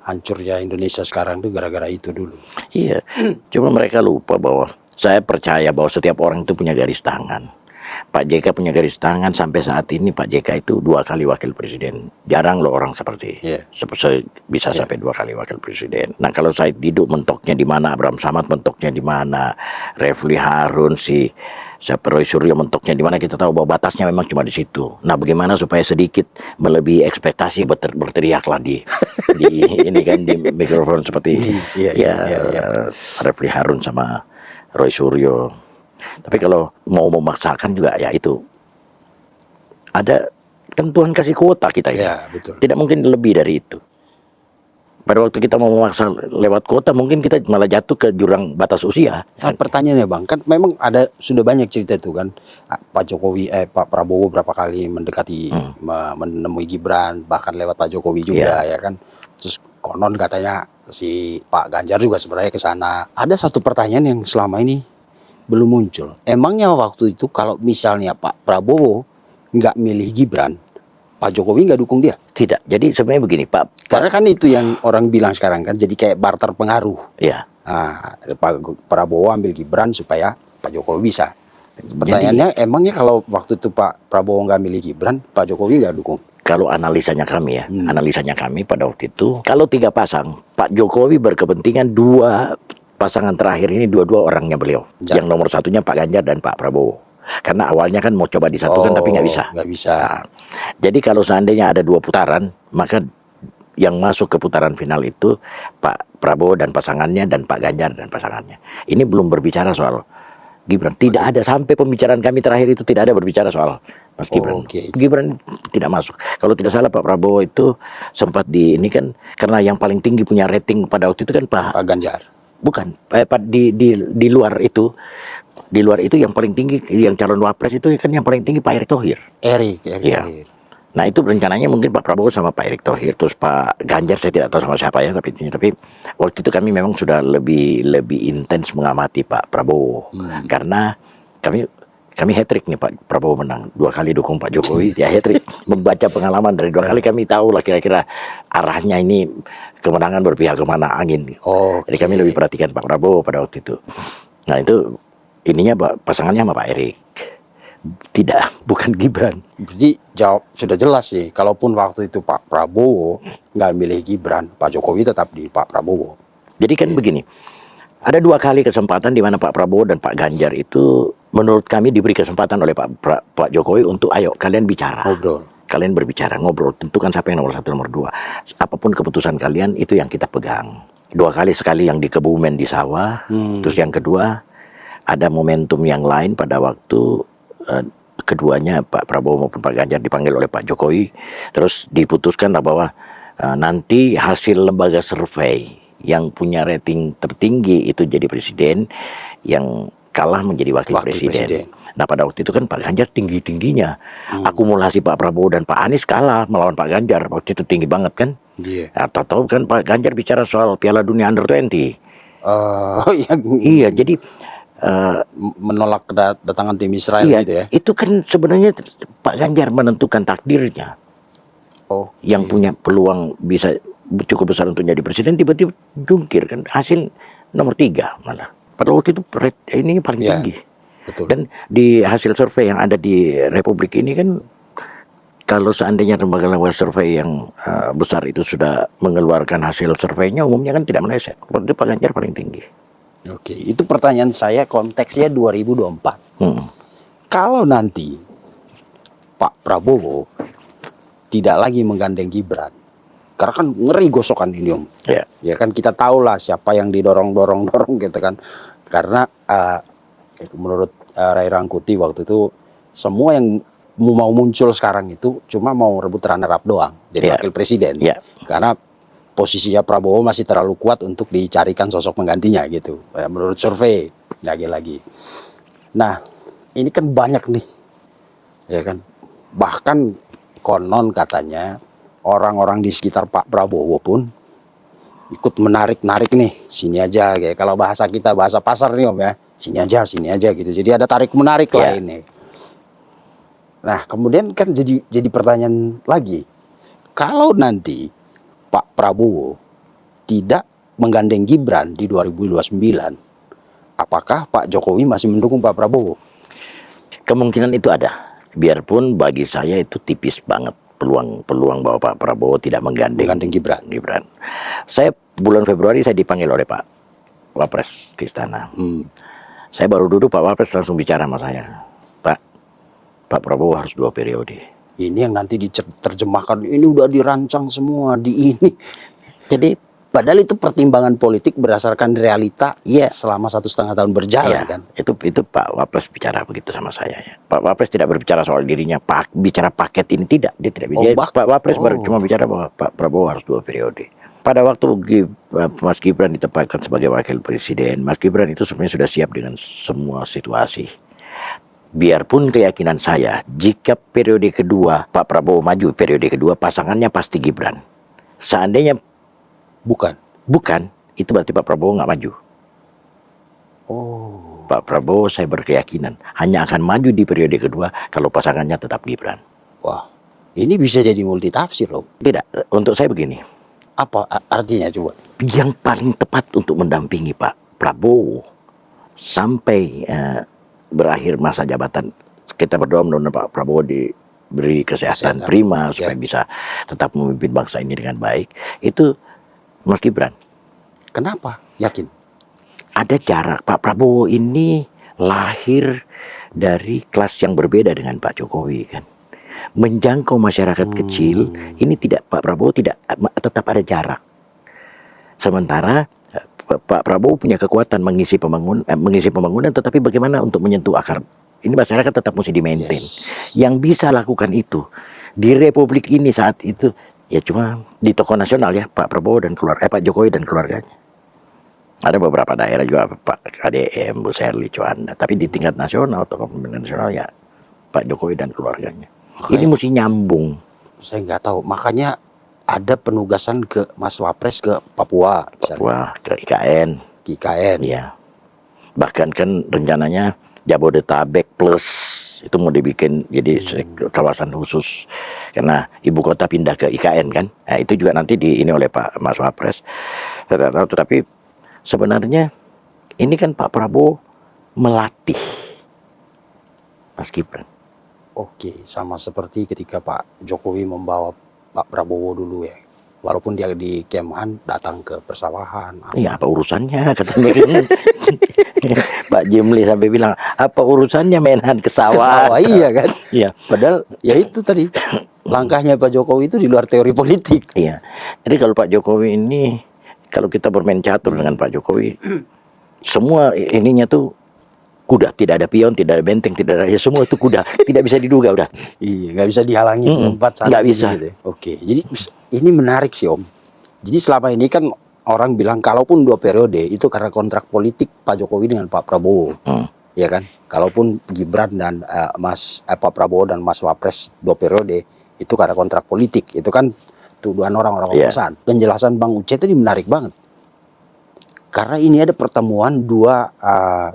hancurnya Indonesia sekarang itu gara-gara itu dulu. Iya, cuma mereka lupa bahwa saya percaya bahwa setiap orang itu punya garis tangan. Pak JK punya garis tangan sampai saat ini. Pak JK itu 2 kali wakil presiden. Jarang loh orang seperti bisa sampai 2 kali wakil presiden. Nah kalau Said Didu mentoknya di mana, Abraham Samad mentoknya di mana, Refli Harun Roy Suryo mentoknya di mana, kita tahu bahwa batasnya memang cuma di situ. Nah bagaimana supaya sedikit melebihi ekspektasi berteriaklah di ini kan di mikrofon seperti Refli Harun sama Roy Suryo. Tapi kalau mau memaksakan juga ya itu ada kan Tuhan kasih kuota kita ini. Ya, betul. Tidak mungkin lebih dari itu. Pada waktu kita mau memaksa lewat kuota mungkin kita malah jatuh ke jurang batas usia. Nah, pertanyaannya Bang, kan memang sudah banyak cerita itu kan, Pak Prabowo berapa kali mendekati menemui Gibran, bahkan lewat Pak Jokowi juga ya kan. Terus konon katanya si Pak Ganjar juga sebenarnya ke sana. Ada satu pertanyaan yang selama ini belum muncul. Emangnya waktu itu kalau misalnya Pak Prabowo nggak milih Gibran, Pak Jokowi nggak dukung dia? Tidak. Jadi sebenarnya begini Pak. Karena kan itu yang orang bilang sekarang kan, jadi kayak barter pengaruh. Ya. Nah, Pak Prabowo ambil Gibran supaya Pak Jokowi bisa. Pertanyaannya, emangnya kalau waktu itu Pak Prabowo nggak milih Gibran, Pak Jokowi nggak dukung? Kalau analisanya kami analisanya kami pada waktu itu, kalau 3 pasang, Pak Jokowi berkepentingan 2 pasangan terakhir ini dua-dua orangnya beliau. Yang nomor satunya Pak Ganjar dan Pak Prabowo. Karena awalnya kan mau coba disatukan tapi nggak bisa. Nggak bisa. Nah, jadi kalau seandainya ada 2 putaran, maka yang masuk ke putaran final itu Pak Prabowo dan pasangannya dan Pak Ganjar dan pasangannya. Ini belum berbicara soal Gibran. Tidak ada, sampai pembicaraan kami terakhir itu tidak ada berbicara soal Mas Gibran. Gibran tidak masuk. Kalau tidak salah Pak Prabowo itu sempat ini kan karena yang paling tinggi punya rating pada waktu itu kan Pak Ganjar. Bukan, di luar itu yang paling tinggi, yang calon wapres itu kan yang paling tinggi Pak Erick Thohir. Erick. Ya. Nah itu rencananya mungkin Pak Prabowo sama Pak Erick Thohir, terus Pak Ganjar saya tidak tahu sama siapa ya, tapi waktu itu kami memang sudah lebih intens mengamati Pak Prabowo karena kami hat-trick nih Pak Prabowo menang 2 kali dukung Pak Jokowi ya hat-trick. Membaca pengalaman dari 2 kali kami tahu lah kira-kira arahnya ini kemenangan berpihak kemana angin. Jadi kami lebih perhatikan Pak Prabowo pada waktu itu. Nah itu ininya pasangannya sama Pak Erick, bukan Gibran. Jadi sudah jelas sih, kalaupun waktu itu Pak Prabowo nggak milih Gibran, Pak Jokowi tetap di Pak Prabowo. Jadi kan begini, ada 2 kali kesempatan di mana Pak Prabowo dan Pak Ganjar itu menurut kami diberi kesempatan oleh Pak Jokowi untuk ayo kalian bicara. Kalian berbicara, ngobrol, tentukan siapa yang nomor 1, nomor 2. Apapun keputusan kalian itu yang kita pegang. 2 kali, sekali yang di Kebumen di sawah, terus yang kedua ada momentum yang lain pada waktu keduanya Pak Prabowo maupun Pak Ganjar dipanggil oleh Pak Jokowi, terus diputuskan bahwa nanti hasil lembaga survei yang punya rating tertinggi itu jadi presiden, yang kalah menjadi wakil presiden. Nah pada waktu itu kan Pak Ganjar tinggi-tingginya. Akumulasi Pak Prabowo dan Pak Anies kalah melawan Pak Ganjar. Waktu itu tinggi banget kan. Iya. Nah, tahu kan Pak Ganjar bicara soal Piala Dunia Under-20. Iya, jadi menolak kedatangan tim Israel iya, gitu ya. itu kan sebenarnya Pak Ganjar menentukan takdirnya. Yang punya peluang bisa cukup besar untuk jadi presiden tiba-tiba jungkir kan, hasil nomor 3 malah. Pada waktu itu ini paling tinggi. Betul. Dan di hasil survei yang ada di Republik ini kan, kalau seandainya lembaga-lembaga survei yang besar itu sudah mengeluarkan hasil surveinya, umumnya kan tidak meleset. Waktu itu Pak Ganjar paling tinggi. Oke, itu pertanyaan saya konteksnya 2024. Kalau nanti Pak Prabowo tidak lagi menggandeng Gibran, karena kan ngeri gosokan ini Om. Ya kan kita tahu lah siapa yang didorong gitu kan. Karena menurut Ray Rangkuti waktu itu semua yang mau muncul sekarang itu cuma mau rebut runner up doang jadi wakil presiden. Karena posisinya Prabowo masih terlalu kuat untuk dicarikan sosok penggantinya gitu. Menurut survei lagi-lagi. Nah, ini kan banyak nih. Ya kan? Bahkan konon katanya orang-orang di sekitar Pak Prabowo pun ikut menarik-narik nih, sini aja kayak kalau bahasa kita, bahasa pasar nih Om ya, sini aja gitu. Jadi ada tarik menarik lah ini. Nah, kemudian kan jadi pertanyaan lagi, kalau nanti Pak Prabowo tidak menggandeng Gibran di 2029, apakah Pak Jokowi masih mendukung Pak Prabowo? Kemungkinan itu ada. Biarpun bagi saya itu tipis banget peluang bahwa Pak Prabowo tidak menggandeng Gibran. Saya bulan Februari saya dipanggil oleh Pak Wapres ke istana. Saya baru duduk, Pak Wapres langsung bicara sama saya. Pak Prabowo harus 2 periode. Ini yang nanti diterjemahkan, ini udah dirancang semua di ini. Jadi padahal itu pertimbangan politik berdasarkan realita selama 1,5 tahun berjalan kan. Itu Pak Wapres bicara begitu sama saya ya. Pak Wapres tidak berbicara soal dirinya, bicara paket ini tidak, dia tidak bicara. Pak Wapres baru cuma bicara bahwa Pak Prabowo harus 2 periode. Pada waktu Mas Gibran ditempatkan sebagai wakil presiden, Mas Gibran itu sebenarnya sudah siap dengan semua situasi. Biarpun keyakinan saya, jika periode kedua Pak Prabowo maju, periode kedua pasangannya pasti Gibran. Seandainya bukan, itu berarti Pak Prabowo nggak maju. Pak Prabowo saya berkeyakinan hanya akan maju di periode kedua kalau pasangannya tetap Gibran. Wah, ini bisa jadi multitafsir loh. Tidak, untuk saya begini. Apa artinya coba? Yang paling tepat untuk mendampingi Pak Prabowo sampai berakhir masa jabatan, kita berdoa mudah-mudahan Pak Prabowo diberi kesehatan prima supaya bisa tetap memimpin bangsa ini dengan baik. Itu Mas Gibran. Kenapa? Yakin? Ada jarak. Pak Prabowo ini lahir dari kelas yang berbeda dengan Pak Jokowi kan. Menjangkau masyarakat kecil, ini Pak Prabowo tetap ada jarak. Sementara Pak Prabowo punya kekuatan mengisi pembangunan, tetapi bagaimana untuk menyentuh akar. Ini masyarakat tetap mesti di-maintain. Yang bisa lakukan itu di Republik ini saat itu ya cuma di tokoh nasional ya, Pak Prabowo dan Pak Jokowi dan keluarganya. Ada beberapa daerah juga Pak KDM, Bu Serli, Cuanda. Tapi di tingkat nasional, tokoh pemimpinan nasional ya Pak Jokowi dan keluarganya. Ini mesti nyambung. Saya nggak tahu, makanya ada penugasan ke Mas Wapres ke Papua, ke IKN. Ya. Bahkan kan rencananya Jabodetabek plus itu mau dibikin jadi kawasan khusus karena ibu kota pindah ke IKN kan. Nah, itu juga nanti ini oleh Pak Mas Wapres. Tetapi sebenarnya ini kan Pak Prabowo melatih Mas Gibran. Oke, sama seperti ketika Pak Jokowi membawa Pak Prabowo dulu ya. Walaupun dia di Kemhan datang ke persawahan. Iya, apa urusannya katanya kan. Pak Jimli sampai bilang, apa urusannya Menhan ke sawah? Iya kan? Iya. Padahal ya itu tadi langkahnya Pak Jokowi itu di luar teori politik. Iya. Jadi kalau Pak Jokowi ini, kalau kita bermain catur dengan Pak Jokowi, semua ininya tuh kuda, tidak ada pion, tidak ada benteng, tidak ada, ya semua itu kuda, tidak bisa diduga udah. Iya, nggak bisa dihalangi nggak bisa. Gitu. Oke, jadi ini menarik sih Om. Jadi selama ini kan orang bilang kalaupun 2 periode itu karena kontrak politik Pak Jokowi dengan Pak Prabowo. ya kan? Kalaupun Gibran dan Pak Prabowo dan Mas Wapres 2 periode itu karena kontrak politik, itu kan tuduhan orang-orang pesan. Penjelasan Bang Uce tadi menarik banget. Karena ini ada pertemuan dua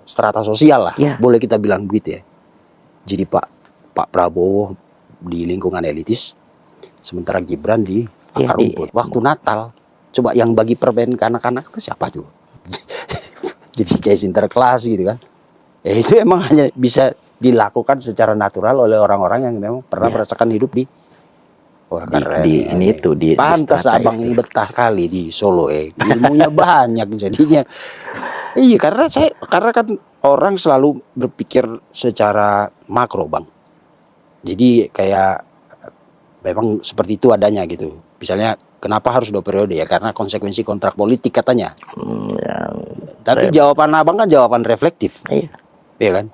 strata sosial lah, boleh kita bilang begitu ya. Jadi Pak Prabowo di lingkungan elitis, sementara Gibran di akar rumput. Waktu Natal, coba yang bagi permen ke anak-anak itu siapa juga? Jadi kayak sinterklas gitu kan. Itu emang hanya bisa dilakukan secara natural oleh orang-orang yang memang pernah merasakan hidup di keren. Pantas abang ini betah kali di Solo, ilmunya banyak jadinya. Iya, karena kan orang selalu berpikir secara makro, Bang. Jadi kayak memang seperti itu adanya gitu. Misalnya kenapa harus 2 periode ya? Karena konsekuensi kontrak politik katanya. Tapi jawaban abang kan jawaban reflektif. Iya kan?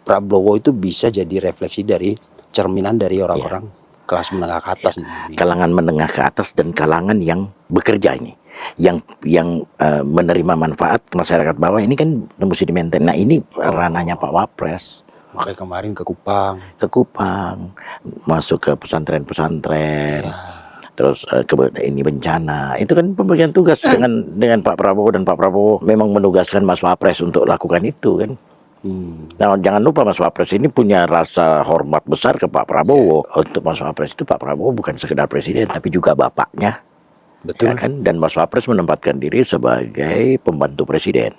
Prabowo itu bisa jadi refleksi dari cerminan dari orang-orang kelas menengah ke atas. Kalangan menengah ke atas dan kalangan yang bekerja ini. Yang menerima manfaat masyarakat bawah ini kan mesti di-maintain. Nah ini ranahnya Pak Wapres. Makanya kemarin ke Kupang, masuk ke pesantren-pesantren, terus ini bencana. Itu kan pembagian tugas dengan Pak Prabowo, dan Pak Prabowo memang menugaskan Mas Wapres untuk lakukan itu kan. Nah jangan lupa Mas Wapres ini punya rasa hormat besar ke Pak Prabowo. Untuk Mas Wapres itu Pak Prabowo bukan sekedar presiden tapi juga bapaknya. Betul. Ya kan? Dan Mas Wapres menempatkan diri sebagai pembantu presiden.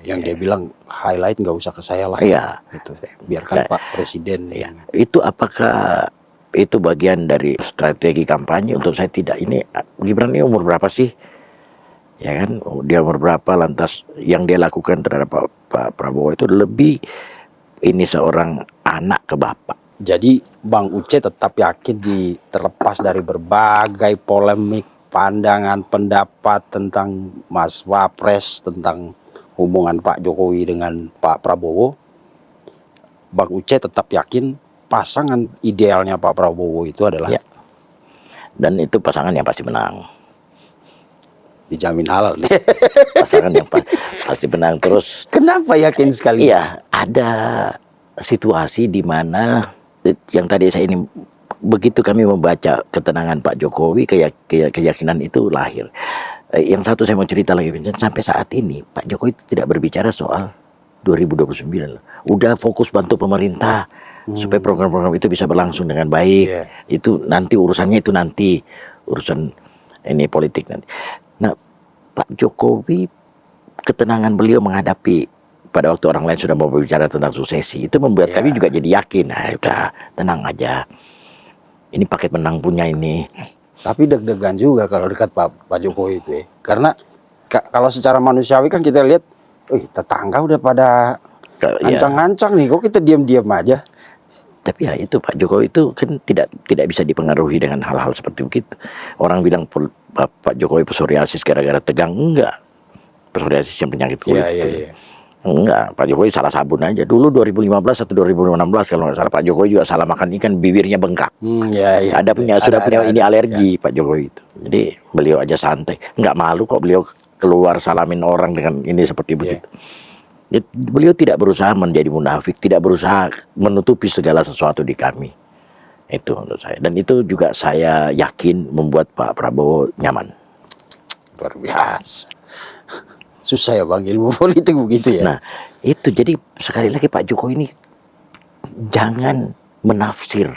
Yang dia bilang highlight nggak usah ke saya lah. Gitu. Biarkan Pak Presiden. Itu apakah itu bagian dari strategi kampanye? Untuk saya tidak. Ini Gibran ini umur berapa sih? Ya kan, dia umur berapa? Lantas yang dia lakukan terhadap Pak Prabowo itu lebih ini seorang anak ke bapak. Jadi Bang Uce tetap yakin terlepas dari berbagai polemik, pandangan, pendapat tentang Mas Wapres, tentang hubungan Pak Jokowi dengan Pak Prabowo, Bang Uce tetap yakin pasangan idealnya Pak Prabowo itu adalah dan itu pasangan yang pasti menang. Dijamin halal nih. Pasangan yang pasti menang. Terus kenapa yakin sekali? Iya, ada situasi di mana yang tadi saya ini, begitu kami membaca ketenangan Pak Jokowi, keyakinan itu lahir. Yang satu saya mau cerita lagi, Vincent, sampai saat ini Pak Jokowi tidak berbicara soal 2029. Udah fokus bantu pemerintah supaya program-program itu bisa berlangsung dengan baik. Itu nanti urusannya, itu nanti urusan ini politik nanti. Nah, Pak Jokowi, ketenangan beliau menghadapi pada waktu orang lain sudah mau berbicara tentang suksesi, itu membuat kami juga jadi yakin. Nah, udah tenang aja. Ini paket menang punya ini. Tapi deg-degan juga kalau dekat Pak Jokowi itu ya. Karena kalau secara manusiawi kan kita lihat, tetangga udah pada ngancang-ngancang nih, kok kita diam-diam aja. Tapi ya itu Pak Jokowi itu kan tidak bisa dipengaruhi dengan hal-hal seperti begitu. Orang bilang Pak Jokowi psoriasis gara-gara tegang, enggak. Psoriasis yang penyakit kulit. Enggak, Pak Jokowi salah sabun aja. Dulu 2015 atau 2016 kalau nggak salah, Pak Jokowi juga salah makan ikan, bibirnya bengkak. Sudah punya alergi Pak Jokowi itu. Jadi beliau aja santai, nggak malu kok beliau keluar salamin orang dengan ini seperti begitu. Beliau tidak berusaha menjadi munafik, tidak berusaha menutupi segala sesuatu di kami. Itu menurut saya. Dan itu juga saya yakin membuat Pak Prabowo nyaman. Luar biasa. Susah ya Bang, ilmu politik begitu ya. Nah itu, jadi sekali lagi Pak Jokowi ini jangan menafsir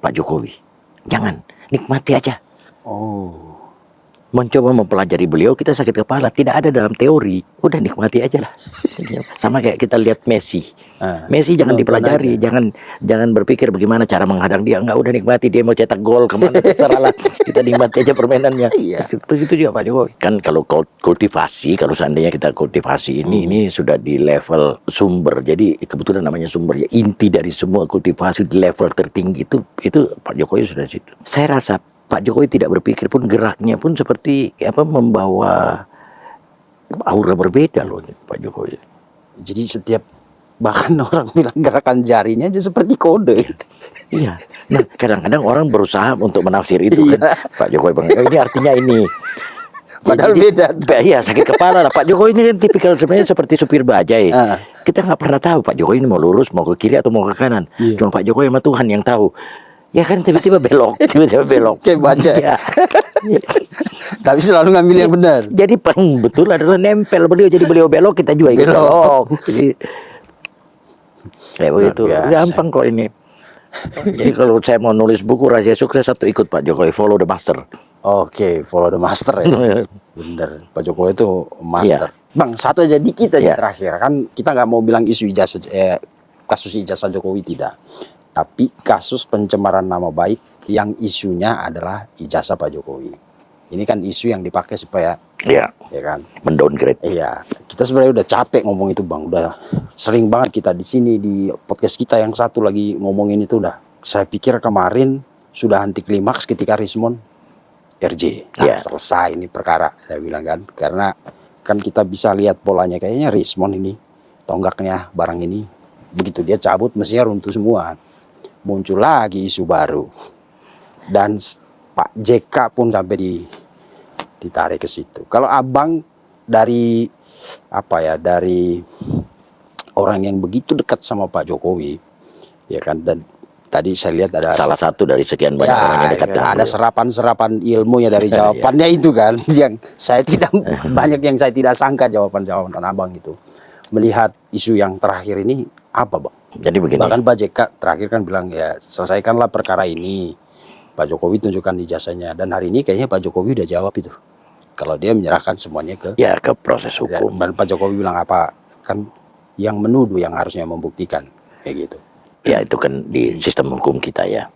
Pak Jokowi. Jangan, nikmati aja. Mencoba mempelajari beliau, kita sakit kepala. Tidak ada dalam teori, udah nikmati aja lah. Sama kayak kita lihat Messi. Messi jangan dipelajari, jangan berpikir bagaimana cara menghadang dia. Enggak, udah nikmati, dia mau cetak gol kemana terserah lah. Kita nikmati aja permainannya. Begitu juga Pak Jokowi. Kan kalau kultivasi, kalau seandainya kita kultivasi ini sudah di level sumber. Jadi kebetulan namanya sumber ya, inti dari semua kultivasi di level tertinggi itu Pak Jokowi sudah di situ. Saya rasa Pak Jokowi tidak berpikir pun, geraknya pun seperti membawa aura berbeda loh Pak Jokowi. Jadi setiap, bahkan orang bilang gerakan jarinya aja seperti kode. Iya. Nah, kadang-kadang orang berusaha untuk menafsir itu kan. Pak Jokowi ini artinya ini. Padahal beda. Iya, sakit kepala lah. Pak Jokowi ini kan tipikal sebenarnya seperti supir bajai. kita nggak pernah tahu Pak Jokowi ini mau lurus, mau ke kiri atau mau ke kanan. Iya. Cuma Pak Jokowi sama Tuhan yang tahu. Ya kan tiba-tiba belok, tiba-tiba belok. Kayak baca. Ya. Tapi selalu ngambil yang benar. Jadi betul adalah nempel beliau. Jadi beliau belok, kita juga ikut belok. Jadi, kayak begitu. biasa. Gampang kok ini. Jadi kalau saya mau nulis buku rahasia sukses, satu ikut Pak Jokowi, follow the master. Oke, follow the master ya. Bener, Pak Jokowi itu master. Bang, satu aja dikit aja terakhir. Kan kita nggak mau bilang isu ijazah, kasus ijazah Jokowi tidak. Tapi kasus pencemaran nama baik yang isunya adalah ijazah Pak Jokowi. Ini kan isu yang dipakai supaya, ya kan, mendowngrade. Iya, kita sebenarnya udah capek ngomong itu Bang. Udah sering banget kita di sini di podcast kita yang satu lagi ngomongin itu udah. Saya pikir kemarin sudah anti klimaks ketika Rismon RJ. Nah, selesai ini perkara, saya bilang kan. Karena kan kita bisa lihat polanya kayaknya Rismon ini tonggaknya barang ini begitu dia cabut mestinya runtuh semua. Muncul lagi isu baru. Dan Pak JK pun sampai ditarik ke situ. Kalau abang dari dari orang yang begitu dekat sama Pak Jokowi, ya kan, dan tadi saya lihat ada salah satu dari sekian banyak orang yang dekat dengan ada serapan-serapan ilmunya dari jawabannya itu kan, yang saya tidak banyak yang saya tidak sangka jawaban-jawaban abang itu. Melihat isu yang terakhir ini apa Bang? Jadi begini. Bahkan Pak JK terakhir kan bilang ya selesaikanlah perkara ini. Pak Jokowi tunjukkan ijazahnya, dan hari ini kayaknya Pak Jokowi udah jawab itu. Kalau dia menyerahkan semuanya ke proses hukum. Dan Pak Jokowi bilang apa? Kan yang menuduh yang harusnya membuktikan, kayak gitu. Ya itu kan di sistem hukum kita ya.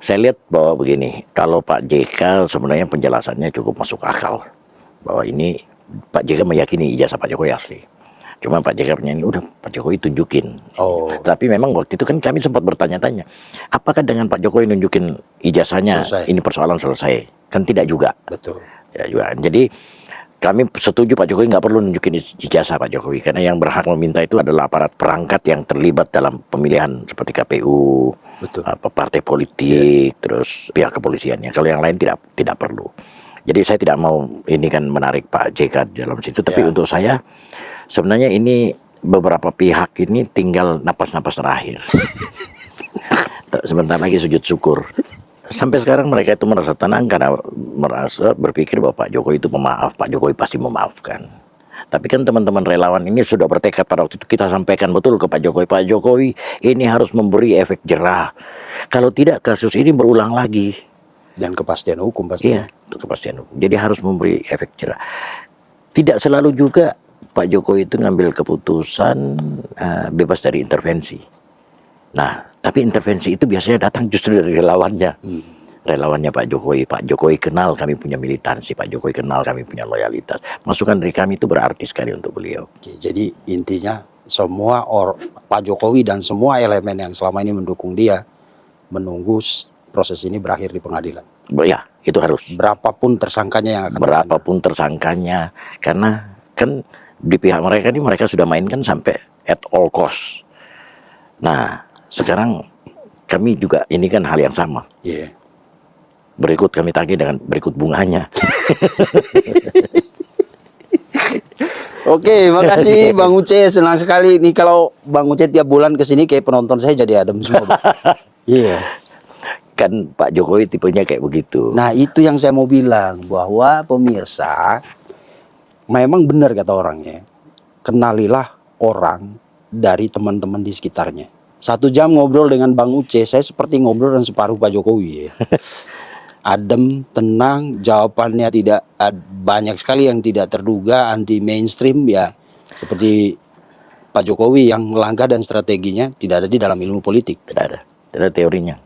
Saya lihat bahwa begini, kalau Pak JK sebenarnya penjelasannya cukup masuk akal. Bahwa ini Pak JK meyakini ijazah Pak Jokowi asli. Cuma Pak JK punya ini udah Pak Jokowi tunjukin. Tapi memang waktu itu kan kami sempat bertanya-tanya, apakah dengan Pak Jokowi nunjukin ijazahnya ini persoalan selesai? Kan tidak juga. Betul. Ya juga. Jadi kami setuju Pak Jokowi nggak perlu nunjukin ijazah Pak Jokowi, karena yang berhak meminta itu adalah aparat perangkat yang terlibat dalam pemilihan seperti KPU, partai politik, terus pihak kepolisiannya. Kalau yang lain tidak perlu. Jadi saya tidak mau ini kan menarik Pak JK dalam situ, tapi untuk saya sebenarnya ini beberapa pihak ini tinggal napas-napas terakhir. Sebentar lagi sujud syukur. Sampai sekarang mereka itu merasa tenang karena merasa berpikir bahwa Pak Jokowi itu pemaaf, Pak Jokowi pasti memaafkan. Tapi kan teman-teman relawan ini sudah bertekad pada waktu itu kita sampaikan betul ke Pak Jokowi ini harus memberi efek jerah. Kalau tidak kasus ini berulang lagi. Dan kepastian hukum pastinya. Iya, kepastian hukum. Jadi harus memberi efek jerah. Tidak selalu juga Pak Jokowi itu ngambil keputusan bebas dari intervensi. Nah, tapi intervensi itu biasanya datang justru dari relawannya. Relawannya Pak Jokowi. Pak Jokowi kenal kami punya militansi, Pak Jokowi kenal kami punya loyalitas. Masukan dari kami itu berarti sekali untuk beliau. Jadi intinya semua Pak Jokowi dan semua elemen yang selama ini mendukung dia menunggu proses ini berakhir di pengadilan. Ya, itu harus. Berapapun tersangkanya yang akan berapapun tersangkanya, karena kan di pihak mereka ini mereka sudah mainkan sampai at all cost. Nah, sekarang kami juga ini kan hal yang sama. Berikut kami tagih dengan berikut bunganya. Oke, makasih Bang Uce, senang sekali nih kalau Bang Uce tiap bulan kesini kayak penonton saya jadi adem semua. Kan Pak Jokowi tipenya kayak begitu. Nah itu yang saya mau bilang, bahwa pemirsa memang benar kata orangnya, kenalilah orang dari teman-teman di sekitarnya. 1 jam ngobrol dengan Bang Uce, saya seperti ngobrol dengan separuh Pak Jokowi. Adem, tenang, jawabannya tidak banyak sekali yang tidak terduga, anti mainstream ya, seperti Pak Jokowi yang langkah dan strateginya tidak ada di dalam ilmu politik. Tidak ada teorinya.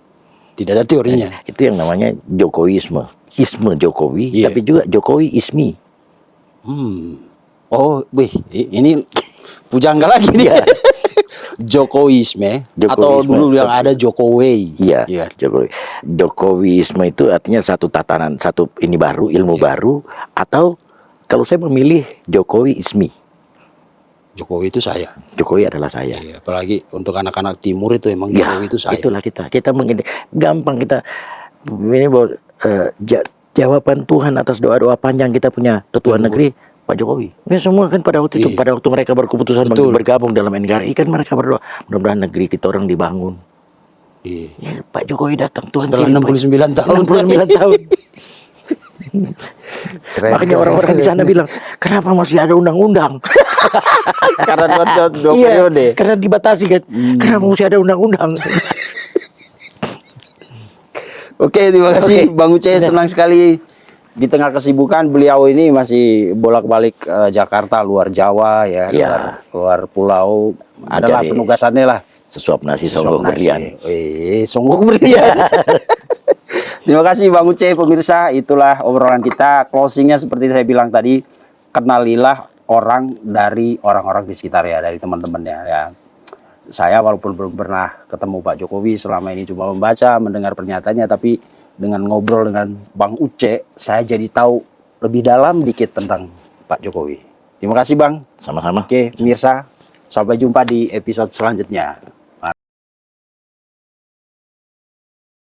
Tidak ada teorinya. Itu yang namanya Jokowisme. Isme Jokowi, tapi juga Jokowi ismi. Oh, ini pujangga lagi nih. Jokowisme atau dulu yang ada Jokowi. Iya, Jokowi. Jokowisme itu artinya satu tatanan, satu ini baru, ilmu baru, atau kalau saya memilih Jokowi ismi. Jokowi itu saya. Jokowi adalah saya. Apalagi untuk anak-anak timur itu emang Jokowi itu saya. Itulah kita mungkin gampang kita ini bahwa jawaban Tuhan atas doa-doa panjang kita punya ketua negeri Pak Jokowi. Ini semua kan pada waktu itu, Iya. pada waktu mereka berkeputusan Betul. bergabung dalam NKRI kan mereka berdoa, mudah-mudahan negeri kita orang dibangun. Iya. Ya, Pak Jokowi datang Tuhan Setelah kirim 69 tahun. 69 tahun. Keren. Makanya orang-orang di sana bilang, kenapa masih ada undang-undang? Karena dua Iya, periode. karena dibatasi kan. Kenapa masih ada undang-undang? Oke, terima kasih Oke. Bang Uce, senang sekali di tengah kesibukan beliau ini masih bolak-balik Jakarta, luar Jawa ya, Iya. luar pulau. Adalah Jadi, penugasannya lah. Sesuap nasi Suap songgok nasi. berlian. Songgok berlian. Terima kasih Bang Uce, pemirsa. Itulah obrolan kita. Closingnya seperti saya bilang tadi, kenalilah orang dari orang-orang di sekitarnya, dari teman-temannya ya. Saya walaupun belum pernah ketemu Pak Jokowi, selama ini cuma membaca, mendengar pernyataannya, tapi dengan ngobrol dengan Bang Uce, saya jadi tahu lebih dalam dikit tentang Pak Jokowi. Terima kasih Bang. Sama-sama. Oke, pemirsa, sampai jumpa di episode selanjutnya.